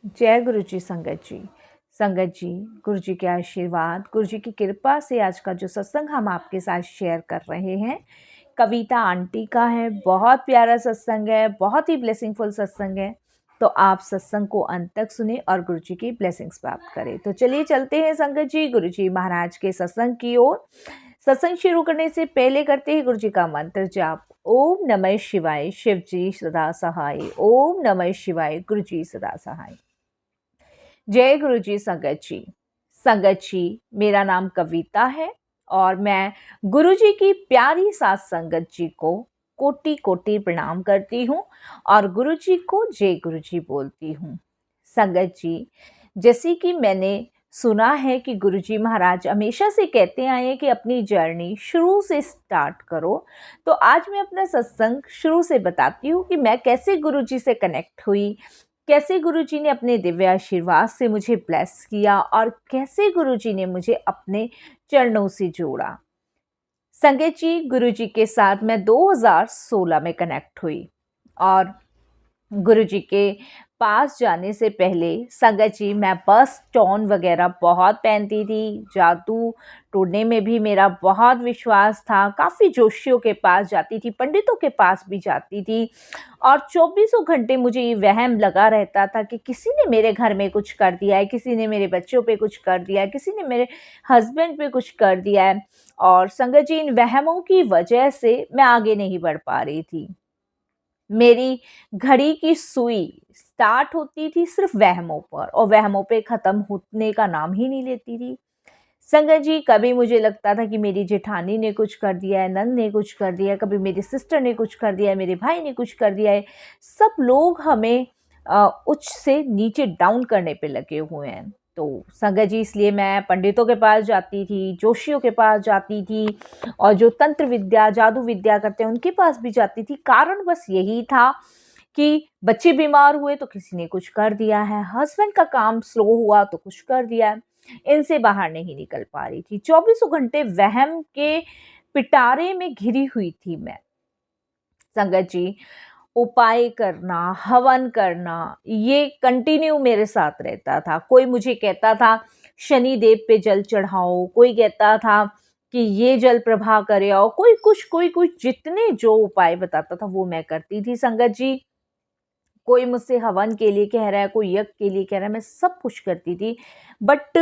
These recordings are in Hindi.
जय गुरु जी संगत जी। संगत जी, गुरु जी के आशीर्वाद, गुरु जी की कृपा से आज का जो सत्संग हम आपके साथ शेयर कर रहे हैं, कविता आंटी का है। बहुत प्यारा सत्संग है, बहुत ही ब्लेसिंगफुल सत्संग है। तो आप सत्संग को अंत तक सुने और गुरु जी की ब्लेसिंग्स प्राप्त करें। तो चलिए चलते हैं संगत जी गुरु जी महाराज के सत्संग की ओर। सत्संग शुरू करने से पहले करते हैं गुरु जी का मंत्र जाप। ओम नमः शिवाय, शिव जी सदा सहाय। ओम नमः शिवाय, गुरु जी सदा सहाय। जय गुरु जी संगत जी। संगत जी, मेरा नाम कविता है और मैं गुरु जी की प्यारी साथ संगत जी को कोटि कोटि प्रणाम करती हूँ और गुरु जी को जय गुरु जी बोलती हूँ। संगत जी, जैसे कि मैंने सुना है कि गुरु जी महाराज हमेशा से कहते आए हैं कि अपनी जर्नी शुरू से स्टार्ट करो, तो आज मैं अपना सत्संग शुरू से बताती हूँ कि मैं कैसे गुरु जी से कनेक्ट हुई, कैसे गुरुजी ने अपने दिव्य आशीर्वाद से मुझे ब्लेस किया और कैसे गुरुजी ने मुझे अपने चरणों से जोड़ा। संगत जी, गुरुजी के साथ मैं 2016 में कनेक्ट हुई और गुरुजी के पास जाने से पहले संगत जी मैं बस टोन वगैरह बहुत पहनती थी। जादू टोने में भी मेरा बहुत विश्वास था। काफ़ी जोशियों के पास जाती थी, पंडितों के पास भी जाती थी और चौबीसों घंटे मुझे ये वहम लगा रहता था कि किसी ने मेरे घर में कुछ कर दिया है, किसी ने मेरे बच्चों पे कुछ कर दिया है, किसी ने मेरे हस्बैंड पे कुछ कर दिया है। और संगत जी, इन वहमों की वजह से मैं आगे नहीं बढ़ पा रही थी। मेरी घड़ी की सुई स्टार्ट होती थी सिर्फ वहमों पर और वहमों पे ख़त्म होने का नाम ही नहीं लेती थी। संगत जी, कभी मुझे लगता था कि मेरी जेठानी ने कुछ कर दिया है, नंद ने कुछ कर दिया है, कभी मेरी सिस्टर ने कुछ कर दिया है, मेरे भाई ने कुछ कर दिया है। सब लोग हमें उच्च से नीचे डाउन करने पे लगे हुए हैं। तो संगत जी, इसलिए मैं पंडितों के पास जाती थी, जोशियों के पास जाती थी और जो तंत्र विद्या, जादू विद्या करते हैं उनके पास भी जाती थी। कारण बस यही था कि बच्चे बीमार हुए तो किसी ने कुछ कर दिया है, हस्बैंड का काम स्लो हुआ तो कुछ कर दिया है। इनसे बाहर नहीं निकल पा रही थी। चौबीसों घंटे वहम के पिटारे में घिरी हुई थी मैं। संगत जी, उपाय करना, हवन करना, ये कंटिन्यू मेरे साथ रहता था। कोई मुझे कहता था शनि देव पे जल चढ़ाओ, कोई कहता था कि ये जल प्रभा करे आओ, कोई कुछ जितने जो उपाय बताता था वो मैं करती थी संगत जी। कोई मुझसे हवन के लिए कह रहा है, कोई यज्ञ के लिए कह रहा है, मैं सब कुछ करती थी। बट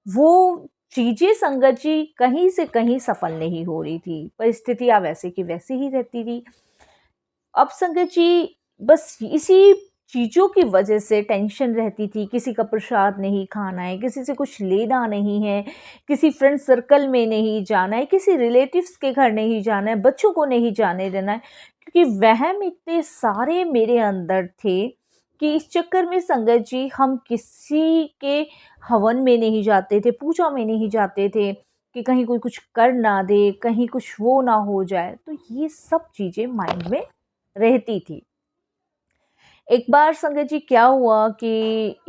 वो चीज़ें संगत जी कहीं से कहीं सफल नहीं हो रही थी। परिस्थितियाँ वैसे की वैसी ही रहती थी। अब संगत जी, बस इसी चीज़ों की वजह से टेंशन रहती थी। किसी का प्रसाद नहीं खाना है, किसी से कुछ लेना नहीं है, किसी फ्रेंड सर्कल में नहीं जाना है, किसी रिलेटिव्स के घर नहीं जाना है, बच्चों को नहीं जाने देना है। क्योंकि वहम इतने सारे मेरे अंदर थे कि इस चक्कर में संगत जी हम किसी के हवन में नहीं जाते थे, पूजा में नहीं जाते थे कि कहीं कोई कुछ कर ना दे, कहीं कुछ वो ना हो जाए। तो ये सब चीज़ें माइंड में रहती थी। एक बार संगत जी क्या हुआ कि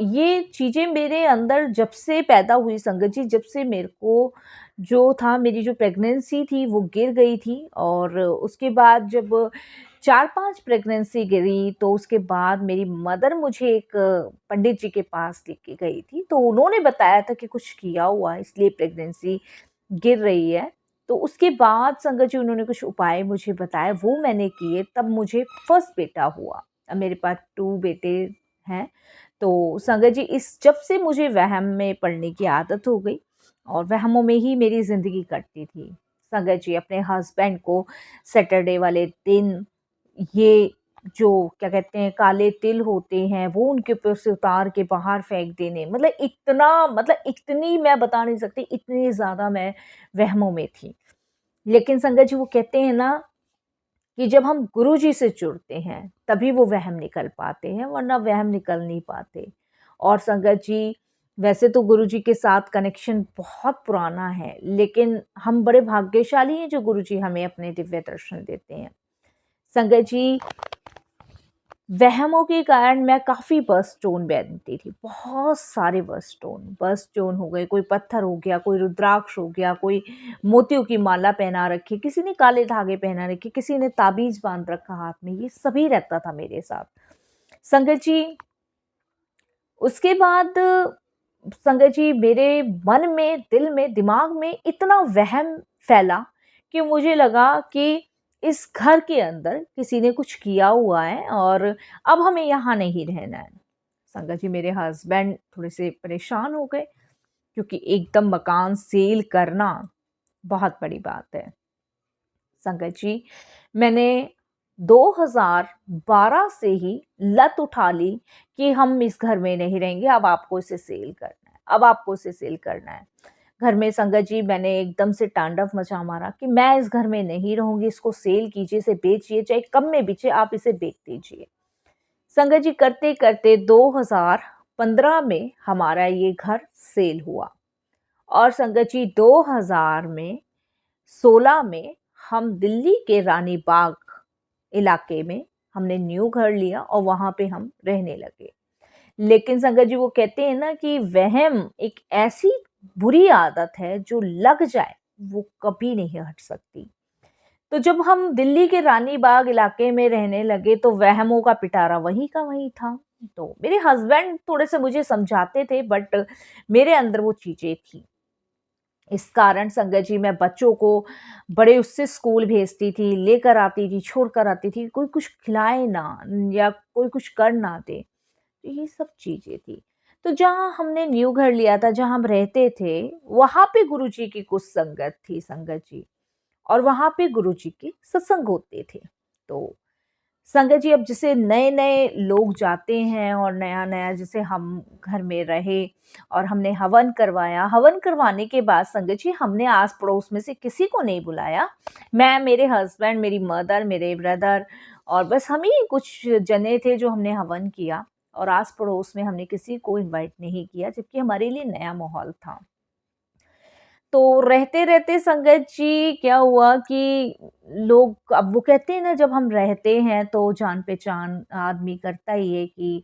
ये चीज़ें मेरे अंदर जब से पैदा हुई संगत जी, जब से मेरे को जो था, मेरी जो प्रेगनेंसी थी वो गिर गई थी और उसके बाद जब 4-5 प्रेगनेंसी गिरी तो उसके बाद मेरी मदर मुझे एक पंडित जी के पास लेके गई थी। तो उन्होंने बताया था कि कुछ किया हुआ है इसलिए प्रेगनेंसी गिर रही है। तो उसके बाद संगत जी उन्होंने कुछ उपाय मुझे बताए, वो मैंने किए, तब मुझे फर्स्ट बेटा हुआ। अब मेरे पास 2 बेटे हैं। तो संगत जी, इस जब से मुझे वहम में पड़ने की आदत हो गई और वहमों में ही मेरी ज़िंदगी कटती थी। संगत जी, अपने हस्बैंड को सैटरडे वाले दिन ये जो क्या कहते हैं काले तिल होते हैं वो उनके ऊपर से उतार के बाहर फेंक देने, मतलब इतनी मैं बता नहीं सकती, इतनी ज़्यादा मैं वहमों में थी। लेकिन संगत जी, वो कहते हैं ना कि जब हम गुरु जी से जुड़ते हैं तभी वो वहम निकल पाते हैं, वरना वहम निकल नहीं पाते। और संगत जी, वैसे तो गुरु जी के साथ कनेक्शन बहुत पुराना है, लेकिन हम बड़े भाग्यशाली हैं जो गुरु जी हमें अपने दिव्य दर्शन देते हैं। संगत जी, वहमों के कारण मैं काफ़ी बर्स्ट स्टोन पहनती थी, बहुत सारे बर्स्ट स्टोन हो गए, कोई पत्थर हो गया, कोई रुद्राक्ष हो गया, कोई मोतियों की माला पहना रखी, किसी ने काले धागे पहना रखे, किसी ने ताबीज़ बाँध रखा हाथ में, ये सभी रहता था मेरे साथ। संगत जी, उसके बाद संगत जी मेरे मन में, दिल में, दिमाग में इतना वहम फैला कि मुझे लगा कि इस घर के अंदर किसी ने कुछ किया हुआ है और अब हमें यहाँ नहीं रहना है। संगत जी मेरे हस्बैंड थोड़े से परेशान हो गए क्योंकि एकदम मकान सेल करना बहुत बड़ी बात है। संगत जी मैंने 2012 से ही लत उठा ली कि हम इस घर में नहीं रहेंगे, अब आपको इसे सेल करना है, अब आपको इसे सेल करना है। घर में संगत जी मैंने एकदम से तांडव मचा मारा कि मैं इस घर में नहीं रहूंगी, इसको सेल कीजिए, इसे बेचिए, चाहे कम में बेचिए, आप इसे बेच दीजिए। संगत जी करते करते 2015 में हमारा ये घर सेल हुआ और संगत जी 2016 में हम दिल्ली के रानी बाग इलाके में हमने न्यू घर लिया और वहां पे हम रहने लगे। लेकिन संगत जी वो कहते हैं ना कि वहम एक ऐसी बुरी आदत है जो लग जाए वो कभी नहीं हट सकती। तो जब हम दिल्ली के रानी बाग इलाके में रहने लगे तो वहमों का पिटारा वहीं का वहीं था। तो मेरे हस्बैंड थोड़े से मुझे समझाते थे बट मेरे अंदर वो चीजें थी। इस कारण संगत जी मैं बच्चों को बड़े उससे स्कूल भेजती थी, लेकर आती थी, छोड़ कर आती थी, कोई कुछ खिलाए ना या कोई कुछ कर ना दे। तो ये सब चीजें थी। तो जहाँ हमने न्यू घर लिया था, जहाँ हम रहते थे, वहां पे गुरुजी की कुछ संगत थी संगत जी, और वहां पे गुरुजी के सत्संग होते थे। तो संगत जी अब जैसे नए-नए लोग जाते हैं और नया-नया जैसे हम घर में रहे और हमने हवन करवाया। हवन करवाने के बाद संगत जी हमने आस-पड़ोस में से किसी को नहीं बुलाया। मैं, मेरे हस्बैंड, मेरी मदर, मेरे ब्रदर और बस हम ही कुछ जने थे जो हमने हवन किया और आस-पड़ोस में हमने किसी को इनवाइट नहीं किया जबकि हमारे लिए नया माहौल था। तो रहते-रहते संगत जी क्या हुआ कि लोग अब वो कहते हैं ना जब हम रहते हैं तो जान-पहचान आदमी करता ही है कि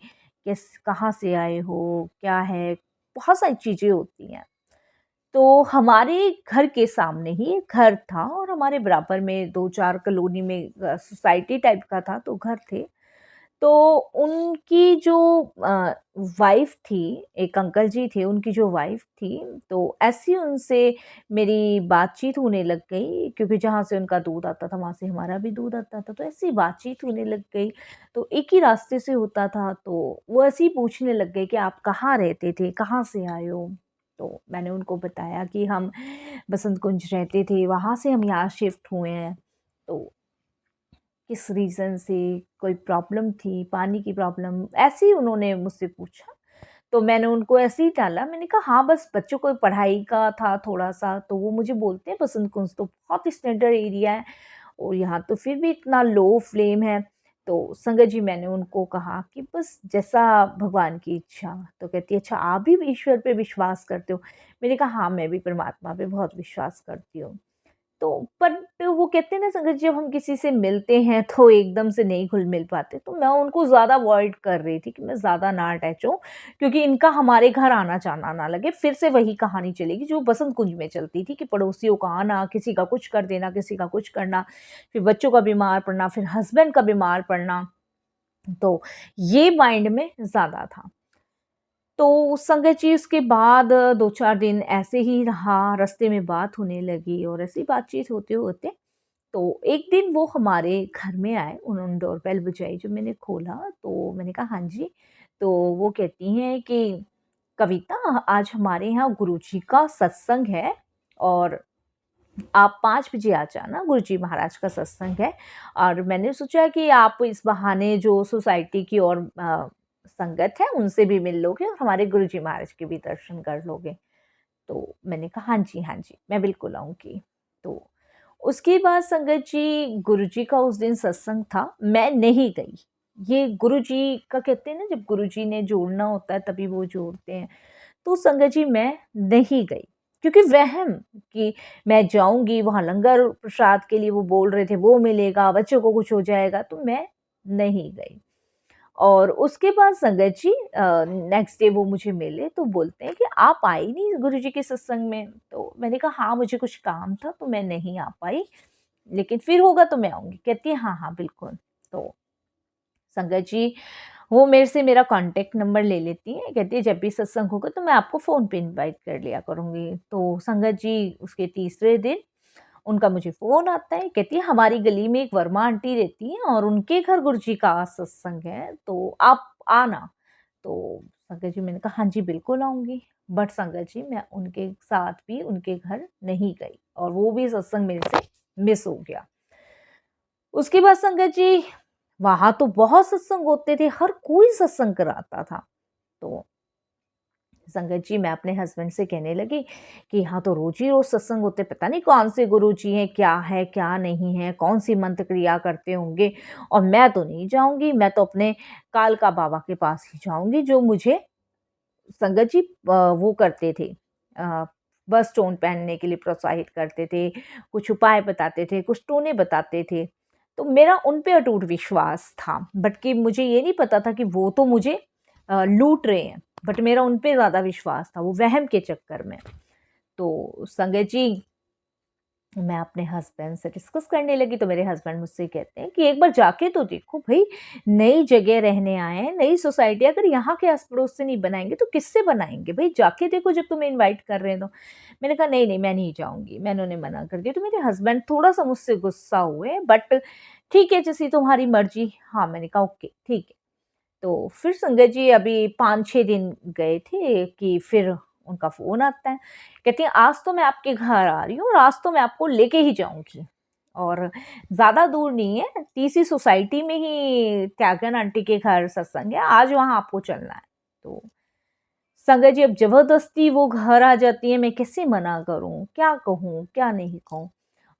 कहाँ से आए हो, क्या है, बहुत सारी चीज़ें होती हैं। तो हमारे घर के सामने ही एक घर था और हमारे बराबर में 2-4 कॉलोनी में सोसाइटी टाइप का था तो घर थे। तो उनकी जो वाइफ़ थी, एक अंकल जी थे, उनकी जो वाइफ़ थी, तो ऐसी उनसे मेरी बातचीत होने लग गई क्योंकि जहाँ से उनका दूध आता था, वहाँ से हमारा भी दूध आता था, तो ऐसी बातचीत होने लग गई। तो एक ही रास्ते से होता था, तो वो ऐसे ही पूछने लग गए कि आप कहाँ रहते थे? कहाँ से आए हो? तो मैंने उनको बताया कि हम बसंत कुंज रहते थे, वहाँ से हम यहाँ शिफ्ट हुए हैं। तो किस रीज़न से, कोई प्रॉब्लम थी, पानी की प्रॉब्लम, ऐसे ही उन्होंने मुझसे पूछा। तो मैंने उनको ऐसे ही टाला, मैंने कहा हाँ, बस बच्चों को पढ़ाई का था थोड़ा-सा, तो वो मुझे बोलते हैं बसंत कुंज तो बहुत स्टैंडर्ड एरिया है और यहाँ तो फिर भी इतना लो फ्लेम है। तो संगत जी मैंने उनको कहा कि बस जैसा भगवान की इच्छा। तो कहती है अच्छा आप भी ईश्वर पे विश्वास करते हो? मैंने कहा हाँ, मैं भी परमात्मा पे बहुत विश्वास करती हूँ। तो बट वो कहते हैं ना संगत जी जब हम किसी से मिलते हैं तो एकदम से नहीं घुल-मिल पाते, तो मैं उनको ज़्यादा अवॉइड कर रही थी कि मैं ज़्यादा ना अटैच हूँ, क्योंकि इनका हमारे घर आना-जाना ना लगे। फिर से वही कहानी चलेगी जो बसंत कुंज में चलती थी कि पड़ोसियों का आना, किसी का कुछ कर देना, किसी का कुछ करना, फिर बच्चों का बीमार पड़ना, फिर हस्बैंड का बीमार पड़ना, तो ये माइंड में ज़्यादा था। तो संगत जी उसके बाद 2-4 दिन ऐसे ही रहा, रास्ते में बात होने लगी और ऐसी बातचीत होते-होते तो एक दिन वो हमारे घर में आए, उन्होंने डोरबेल बजाई, जब मैंने खोला तो मैंने कहा हाँ जी। तो वो कहती हैं कि कविता आज हमारे यहाँ गुरुजी का सत्संग है और आप 5 बजे आ जाना, गुरुजी महाराज का सत्संग है और मैंने सोचा कि आप इस बहाने जो सोसाइटी की और संगत है उनसे भी मिल लोगे और हमारे गुरुजी महाराज के भी दर्शन कर लोगे। तो मैंने कहा हाँ जी, मैं बिल्कुल आऊँगी। तो उसके बाद संगत जी गुरुजी का उस दिन सत्संग था, मैं नहीं गई। ये गुरुजी का कहते हैं ना जब गुरुजी ने जोड़ना होता है तभी वो जोड़ते हैं। तो संगत जी मैं नहीं गई क्योंकि वहम कि मैं जाऊँगी वहाँ लंगर प्रसाद के लिए वो बोल रहे थे वो मिलेगा, बच्चों को कुछ हो जाएगा, तो मैं नहीं गई। और उसके बाद संगत जी नेक्स्ट डे वो मुझे मिले तो बोलते हैं कि आप आई नहीं गुरुजी के सत्संग में? तो मैंने कहा हाँ, मुझे कुछ काम था तो मैं नहीं आ पाई, लेकिन फिर होगा तो मैं आऊँगी। कहती है हाँ, हाँ, बिल्कुल। तो संगत जी वो मेरे से मेरा कॉन्टैक्ट नंबर ले लेती हैं, कहती है जब भी सत्संग होगा तो मैं आपको फ़ोन पे इनवाइट कर लिया करूँगी। तो संगत जी उसके तीसरे दिन उनका मुझे फ़ोन आता है, कहती है हमारी गली में एक वर्मा आंटी रहती हैं और उनके घर गुरुजी का आज सत्संग है, तो आप आना। तो संगत जी मैंने कहा हाँ जी, बिल्कुल आऊँगी। बट संगत जी मैं उनके साथ भी उनके घर नहीं गई और वो भी सत्संग मेरे से मिस हो गया। उसके बाद संगत जी वहाँ तो बहुत सत्संग होते थे, हर कोई सत्संग कराता था। तो संगत जी मैं अपने हस्बैंड से कहने लगी कि यहाँ तो रोज ही रोज सत्संग होते, पता नहीं कौन से गुरु जी हैं, क्या नहीं है, कौन सी मंत्र क्रिया करते होंगे और मैं तो नहीं जाऊंगी, मैं तो अपने कालका बाबा के पास ही जाऊंगी जो मुझे संगत जी वो करते थे, बस स्टोन पहनने के लिए प्रोत्साहित करते थे, कुछ उपाय बताते थे, कुछ टोने बताते थे। तो मेरा उन पे अटूट विश्वास था, बट कि मुझे ये नहीं पता था कि वो तो मुझे लूट रहे हैं, बट मेरा उन पे ज़्यादा विश्वास था, वो वहम के चक्कर में। तो संगत जी मैं अपने हस्बैंड से डिस्कस करने लगी तो मेरे हस्बैंड मुझसे कहते हैं कि एक बार जाके तो देखो भाई, नई जगह रहने आए हैं, नई सोसाइटी, अगर यहाँ के आस पड़ोस से नहीं बनाएंगे तो किससे बनाएंगे भाई, जाके देखो जब तुम्हें इनवाइट कर रहे हैं तो। मैंने कहा नहीं नहीं मैं नहीं जाऊंगी, मैंने उन्हें मना कर दिया। तो मेरे हस्बैंड थोड़ा सा मुझसे गुस्सा हुए, बट ठीक है जैसी तुम्हारी मर्जी। हाँ मैंने कहा ओके ठीक है। तो फिर संगत जी अभी 5-6 दिन गए थे कि फिर उनका फ़ोन आता है। कहती हैं आज तो मैं आपके घर आ रही हूँ और आज तो मैं आपको लेके ही जाऊँगी और ज़्यादा दूर नहीं है, तीसरी सोसाइटी में ही त्यागन आंटी के घर सत्संग है, आज वहाँ आपको चलना है। तो संगत जी अब ज़बरदस्ती वो घर आ जाती हैं, मैं कैसे मना करूँ? क्या कहूँ, क्या नहीं कहूँ?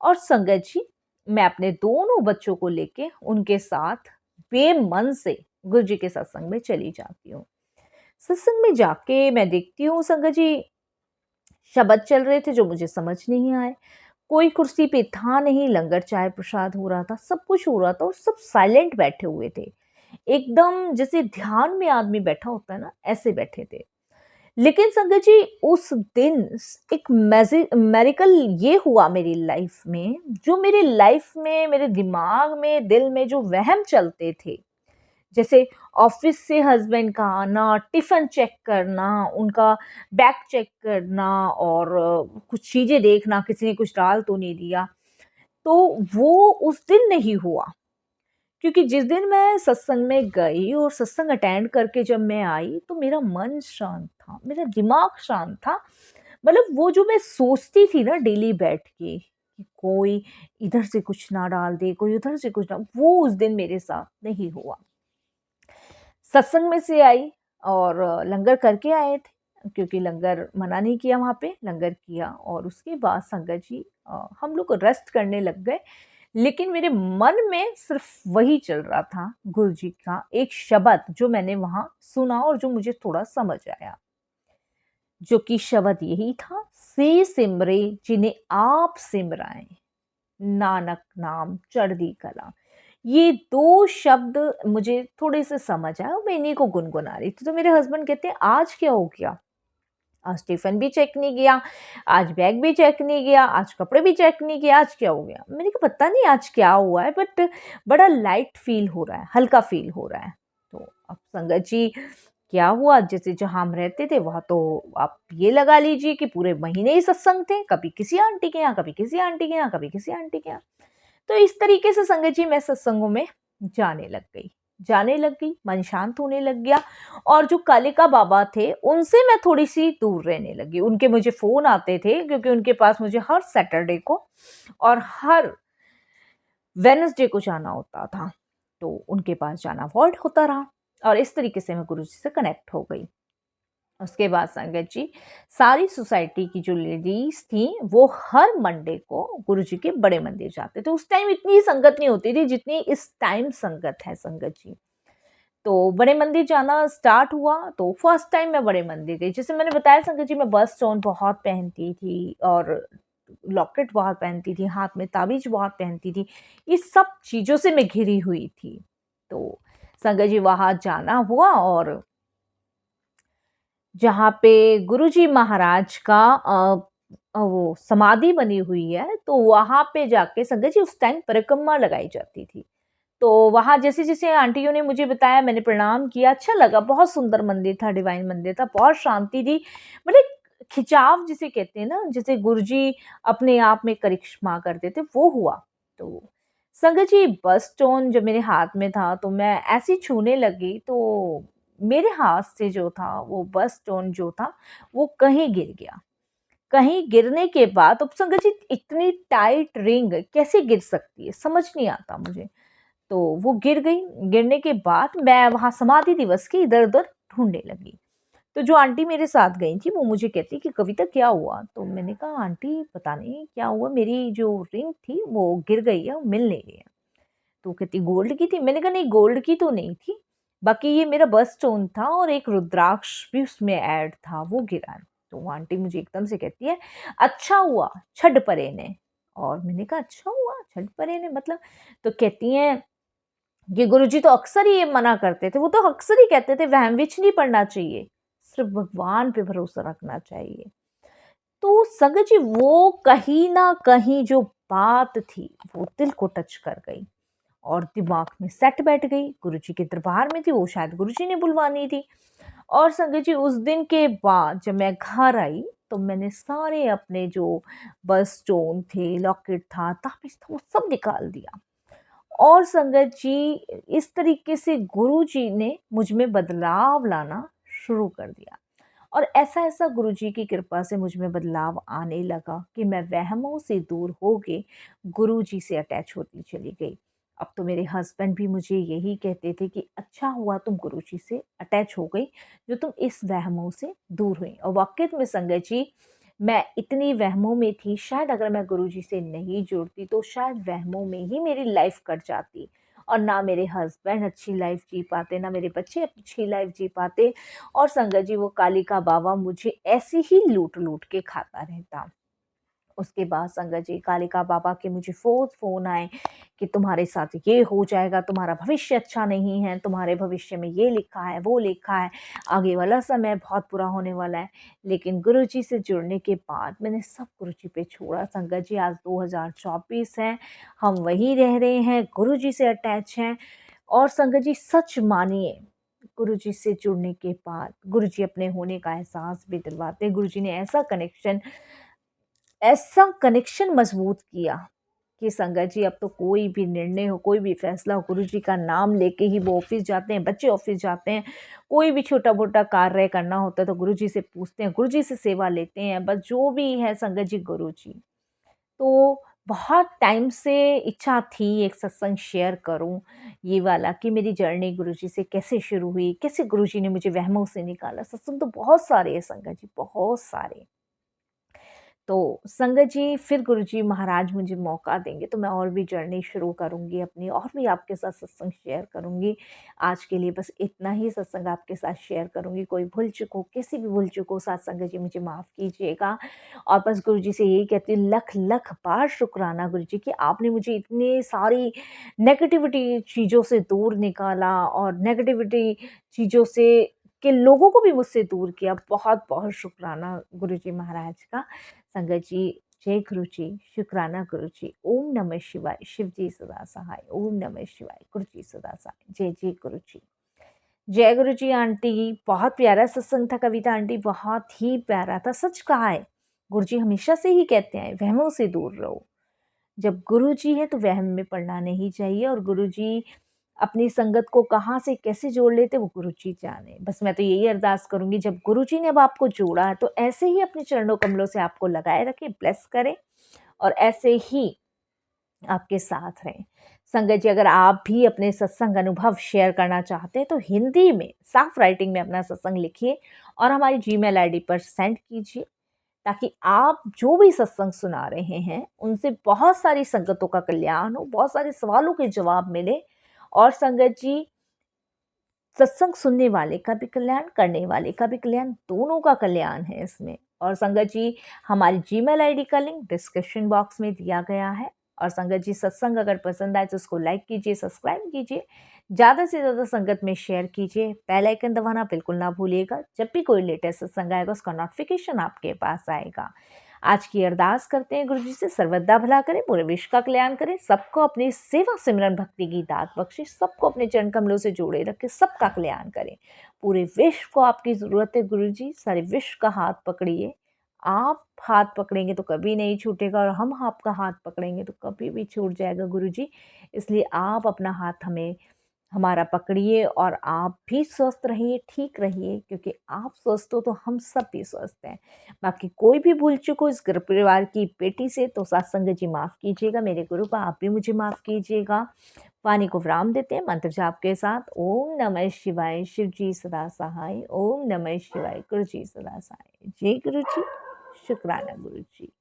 और संगत जी मैं अपने दोनों बच्चों को लेके उनके साथ बेमन से गुरुजी के सत्संग में चली जाती हूँ। सत्संग में जाके मैं देखती हूँ संगत जी शब्द चल रहे थे जो मुझे समझ नहीं आए। कोई कुर्सी पे था नहीं, लंगर चाय प्रसाद हो रहा था, सब कुछ हो रहा था और सब साइलेंट बैठे हुए थे। एकदम जैसे ध्यान में आदमी बैठा होता है ना, ऐसे बैठे थे। लेकिन संगत जी उस दिन एक मेरिकल ये हुआ मेरी लाइफ में, जो मेरी लाइफ में, मेरे दिमाग में, दिल में जो वहम चलते थे, जैसे ऑफिस से हस्बैंड का आना, टिफ़िन चेक करना, उनका बैग चेक करना और कुछ चीज़ें देखना, किसी ने कुछ डाल तो नहीं दिया, तो वो उस दिन नहीं हुआ। क्योंकि जिस दिन मैं सत्संग में गई और सत्संग अटेंड करके जब मैं आई, तो मेरा मन शांत था, मेरा दिमाग शांत था। मतलब वो जो मैं सोचती थी ना डेली बैठ के कि कोई इधर से कुछ ना डाल दे, कोई उधर से कुछ ना, वो उस दिन मेरे साथ नहीं हुआ। सत्संग में से आई और लंगर करके आए थे, क्योंकि लंगर मना नहीं किया, वहाँ पे लंगर किया और उसके बाद संगत जी हम लोग रेस्ट करने लग गए। लेकिन मेरे मन में सिर्फ वही चल रहा था, गुरु जी का एक शब्द जो मैंने वहाँ सुना और जो मुझे थोड़ा समझ आया, जो कि शब्द यही था, से सिमरे जिन्हें आप सिमराएं, नानक नाम चढ़दी कला। ये 2 शब्द मुझे थोड़े से समझ आए और मैं इन्हीं को गुनगुना रही थी। तो मेरे हस्बैंड कहते हैं आज क्या हो गया? आज टिफ़िन भी चेक नहीं किया, आज बैग भी चेक नहीं किया, आज कपड़े भी चेक नहीं किया, आज क्या हो गया? मैंने कहा पता नहीं आज क्या हुआ है, बट बड़ा लाइट फ़ील हो रहा है, हल्का फ़ील हो रहा है। तो अब संगत जी क्या हुआ, जैसे जहाँ हम रहते थे वहाँ तो आप ये लगा लीजिए कि पूरे महीने ही सत्संग थे, कभी किसी आंटी के यहाँ, कभी किसी आंटी के यहाँ, कभी किसी आंटी के यहाँ। तो इस तरीके से संगत जी मैं सत्संगों में जाने लग गई, मन शांत होने लग गया और जो कालिका बाबा थे उनसे मैं थोड़ी-सी दूर रहने लगी। उनके मुझे फ़ोन आते थे क्योंकि उनके पास मुझे हर सैटरडे को और हर वेडनेसडे को जाना होता था। तो उनके पास जाना अवॉइड होता रहा और इस तरीके से मैं गुरुजी से कनेक्ट हो गई। उसके बाद संगत जी सारी सोसाइटी की जो लेडीज थी वो हर मंडे को गुरुजी के बड़े मंदिर जाते थे। उस टाइम इतनी संगत नहीं होती थी जितनी इस टाइम संगत है संगत जी। तो बड़े मंदिर जाना स्टार्ट हुआ तो फर्स्ट टाइम मैं बड़े मंदिर गई। जैसे मैंने बताया संगत जी मैं बस स्टोन बहुत पहनती थी और लॉकेट बहुत पहनती थी, हाथ में ताबीज बहुत पहनती थी। इस सब चीज़ों से मैं घिरी हुई थी। तो संगत जी वहाँ जाना हुआ और जहाँ पे गुरुजी महाराज का वो समाधि बनी हुई है, तो वहाँ पे जाके संगत जी उस टाइम परिक्रमा लगाई जाती थी। तो वहाँ जैसे-जैसे आंटियों ने मुझे बताया, मैंने प्रणाम किया, अच्छा लगा, बहुत सुंदर मंदिर था, डिवाइन मंदिर था, बहुत शांति थी। मतलब खिंचाव जिसे कहते हैं ना, जैसे गुरुजी अपने आप में करिश्मा करते थे, वो हुआ। तो संगत जी, बस स्टोन जब मेरे हाथ में था, तो मैं ऐसे ही छूने लगी, तो मेरे हाथ से जो था, वो बस स्टोन जो था, वो कहीं गिर गया। कहीं गिरने के बाद, अब संगत जी इतनी टाइट रिंग कैसे गिर सकती है, समझ नहीं आता मुझे। तो वो गिर गई, गिरने के बाद मैं वहाँ समाधि दिवस की इधर-उधर ढूँढने लगी। तो जो आंटी मेरे साथ गई थी, वो मुझे कहती कि कविता क्या हुआ? तो मैंने कहा आंटी पता नहीं क्या हुआ, मेरी जो रिंग थी वो गिर गई है, वो मिल नहीं रही है। तो कहती गोल्ड की थी? मैंने कहा नहीं, गोल्ड की तो नहीं थी, बाकी ये मेरा बस स्टोन था और एक रुद्राक्ष भी उसमें ऐड था, वो गिरा है। तो वो आंटी मुझे एकदम से कहती है, अच्छा हुआ छठ परे ने। और मैंने कहा अच्छा हुआ छठ परे ने मतलब? तो कहती हैं कि गुरुजी तो अक्सर ही ये मना करते थे, वो तो अक्सर ही कहते थे वहम विच नहीं पढ़ना चाहिए, सिर्फ भगवान पे भरोसा रखना चाहिए। तो संगत जी, वो कहीं ना कहीं जो बात थी, वो दिल को टच कर गई और दिमाग में सेट बैठ गई। गुरुजी के दरबार में थी, वो शायद गुरुजी ने बुलवानी थी। और संगत जी, उस दिन के बाद जब मैं घर आई, तो मैंने सारे अपने जो बस स्टोन थे, लॉकेट था, ताबीज था, वो सब निकाल दिया। और संगत जी, इस तरीके से गुरुजी ने मुझ में बदलाव लाना शुरू कर दिया। और ऐसा-ऐसा गुरुजी की कृपा से मुझ में बदलाव आने लगा कि मैं वहमों से दूर हो के गुरुजी से अटैच होती चली गई। अब तो मेरे हस्बैंड भी मुझे यही कहते थे कि अच्छा हुआ तुम गुरुजी से अटैच हो गई, जो तुम इस वहमों से दूर हुई। और वाक़ई में संगत जी, मैं इतनी वहमों में थी, शायद अगर मैं गुरुजी से नहीं जुड़ती तो शायद वहमों में ही मेरी लाइफ़ कट जाती और ना मेरे हस्बैंड अच्छी लाइफ़ जी पाते, ना मेरे बच्चे अच्छी लाइफ़ जी पाते। और संगत जी, वो कालिका बाबा मुझे ऐसे ही लूट-लूट के खाता रहता। उसके बाद संगत जी, कालिका बाबा के मुझे फ़ोन आए कि तुम्हारे साथ ये हो जाएगा, तुम्हारा भविष्य अच्छा नहीं है, तुम्हारे भविष्य में ये लिखा है, वो लिखा है, आगे वाला समय बहुत बुरा होने वाला है। लेकिन गुरुजी से जुड़ने के बाद मैंने सब गुरुजी पे छोड़ा। संगत जी, आज 2024 है, हम वहीं रह रहे हैं, गुरुजी से अटैच हैं। और संगत जी, सच मानिए, गुरुजी से जुड़ने के बाद गुरुजी अपने होने का एहसास भी दिलवाते हैं। गुरुजी ने ऐसा कनेक्शन मजबूत किया कि संगत जी, अब तो कोई भी निर्णय हो, कोई भी फैसला हो, गुरुजी का नाम लेके ही वो ऑफिस जाते हैं, बच्चे ऑफिस जाते हैं। कोई भी छोटा-मोटा कार्य करना होता है तो गुरुजी से पूछते हैं, गुरुजी से सेवा लेते हैं। बस जो भी है संगत जी, गुरुजी। तो बहुत टाइम से इच्छा थी एक सत्संग शेयर करूं, ये वाला, कि मेरी जर्नी गुरुजी से कैसे शुरू हुई, कैसे गुरुजी ने मुझे वहमों से निकाला। सत्संग तो बहुत सारे हैं संगत जी, बहुत सारे। तो संगत जी, फिर गुरुजी महाराज मुझे मौका देंगे तो मैं और भी जर्नी शुरू करूँगी अपनी, और भी आपके साथ सत्संग शेयर करूँगी। आज के लिए बस इतना ही सत्संग आपके साथ शेयर करूँगी। कोई भूल-चूक हो, किसी भी भूल-चूक हो, साथ संगत जी मुझे माफ़ कीजिएगा। और बस गुरुजी से यही कहती हूँ, लख-लख बार शुक्राना गुरुजी कि आपने मुझे इतनी सारी नेगेटिविटी चीज़ों से दूर निकाला और नेगेटिविटी चीज़ों से के लोगों को भी मुझसे दूर किया। बहुत-बहुत शुक्राना गुरुजी महाराज का। संगत जी, जय गुरु जी, शुक्राना गुरु जी, ओम नमः शिवाय, शिव जी सदा सहाय, ओम नमः शिवाय, गुरु जी सदा सहाय, जय जय गुरु जी। जय गुरु जी आंटी, बहुत प्यारा सत्संग था कविता आंटी, बहुत ही प्यारा था। सच कहा है, गुरु जी हमेशा से ही कहते हैं, वहमों से दूर रहो। जब गुरु जी है तो वहम में पड़ना नहीं चाहिए। और गुरु जी अपनी संगत को कहाँ से कैसे जोड़ लेते, वो गुरु जी जाने। बस मैं तो यही अरदास करूँगी, जब गुरु जी ने अब आपको जोड़ा है तो ऐसे ही अपने चरणों कमलों से आपको लगाए रखें, ब्लेस करें और ऐसे ही आपके साथ रहें। संगत जी, अगर आप भी अपने सत्संग अनुभव शेयर करना चाहते हैं तो हिंदी में साफ राइटिंग में अपना सत्संग लिखिए और हमारी जीमेल आईडी पर सेंड कीजिए, ताकि आप जो भी सत्संग सुना रहे हैं उनसे बहुत सारी संगतों का कल्याण हो, बहुत सारे सवालों के जवाब मिले। और संगत जी, सत्संग सुनने वाले का भी कल्याण, करने वाले का भी कल्याण, दोनों का कल्याण है इसमें। और संगत जी, हमारी जीमेल आईडी का लिंक डिस्क्रिप्शन बॉक्स में दिया गया है। और संगत जी, सत्संग अगर पसंद आए तो उसको लाइक कीजिए, सब्सक्राइब कीजिए, ज़्यादा से ज़्यादा संगत में शेयर कीजिए, बेल आइकन दबाना बिल्कुल ना भूलिएगा। जब भी कोई लेटेस्ट सत्संग आएगा उसका नोटिफिकेशन आपके पास आएगा। आज की अरदास करते हैं गुरु जी से, सर्वदा भला करें, पूरे विश्व का कल्याण करें, सबको अपनी सेवा सिमरन भक्ति की दात बख्शे, सबको अपने चरण कमलों से जोड़े रखे, सबका कल्याण करें। पूरे विश्व को आपकी ज़रूरत है गुरु जी, सारे विश्व का हाथ पकड़िए। आप हाथ पकड़ेंगे तो कभी नहीं छूटेगा और हम आपका हाथ पकड़ेंगे तो कभी भी छूट जाएगा गुरु जी। इसलिए आप अपना हाथ हमारा पकड़िए और आप भी स्वस्थ रहिए, ठीक रहिए, क्योंकि आप स्वस्थ हो तो हम सब भी स्वस्थ हैं। बाकी कोई भी भूल चूक हो इस घर परिवार की बेटी से तो सत्संग जी माफ़ कीजिएगा, मेरे गुरु को आप भी मुझे माफ़ कीजिएगा। वाणी को विराम देते हैं मंत्र जाप के साथ। ओम नमः शिवाय, शिव जी सदा सहाय। ओम नमः शिवाय, गुरु जी सदा सहाय। जय गुरु जी, शुक्राना गुरु जी।